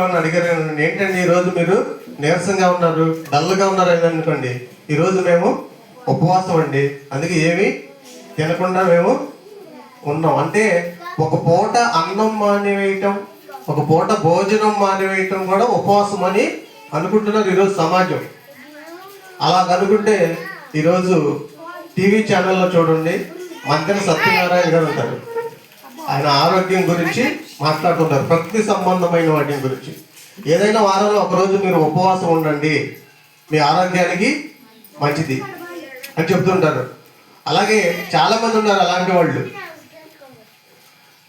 అని అడిగారు ఏంటండి ఈరోజు మీరు నీరసంగా ఉన్నారు, డల్గా ఉన్నారు అని అనుకోండి. ఈరోజు మేము ఉపవాసం అండి, అందుకే ఏమి తినకుండా మేము ఉన్నాం. అంటే ఒక పూట అన్నం మానివేయటం, ఒక పూట భోజనం మానివేయటం కూడా ఉపవాసం అని అనుకుంటున్నారు ఈరోజు సమాజం. అలా అనుకుంటే ఈరోజు టీవీ ఛానల్లో చూడండి, మంత్రి సత్యనారాయణ గారు ఉంటారు. ఆయన ఆరోగ్యం గురించి మాట్లాడుతుంటారు, ప్రకృతి సంబంధమైన వాటి గురించి. ఏదైనా వారంలో ఒకరోజు మీరు ఉపవాసం ఉండండి, మీ ఆరోగ్యానికి మంచిది అని చెప్తుంటారు. అలాగే చాలామంది ఉన్నారు అలాంటి వాళ్ళు.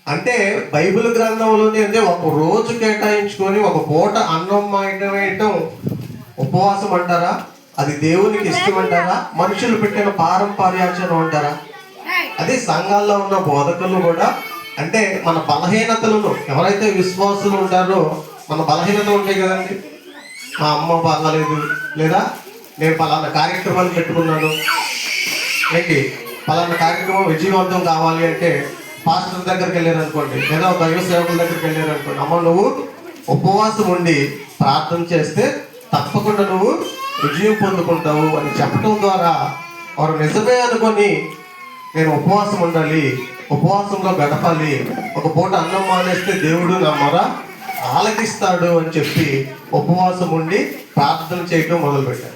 అంటే బైబిల్ గ్రంథంలోనే అంటే ఒక రోజు కేటాయించుకొని ఒక పూట అన్నం వేయటం ఉపవాసం అంటారా? అది దేవునికి ఇష్టం అంటారా? మనుషులు పెట్టిన పారంపర్యాచరణ అంటారా? అది సంఘాల్లో ఉన్న బోధకులు కూడా అంటే మన బలహీనతలను, ఎవరైతే విశ్వాసులు ఉంటారో మన బలహీనత ఉంటాయి కదండి. మా అమ్మ బాగాలేదు, లేదా నేను పలానా కార్యక్రమాలు పెట్టుకున్నాను, ఏంటి పలానా కార్యక్రమం విజయవంతం కావాలి అంటే పాస్టర్ దగ్గరికి వెళ్ళారు అనుకోండి, లేదా దైవ సేవకుల దగ్గరికి వెళ్ళారు అనుకోండి, అమ్మ నువ్వు ఉపవాసం ఉండి ప్రార్థన చేస్తే తప్పకుండా నువ్వు విజయం పొందుకుంటావు అని చెప్పడం ద్వారా వారు నిజమే అనుకొని నేను ఉపవాసం ఉండాలి, ఉపవాసంలో గడపాలి, ఒక పూట అన్నం మానేస్తే దేవుడు నా మొర ఆలకిస్తాడు అని చెప్పి ఉపవాసం ఉండి ప్రార్థన చేయడం మొదలుపెట్టారు.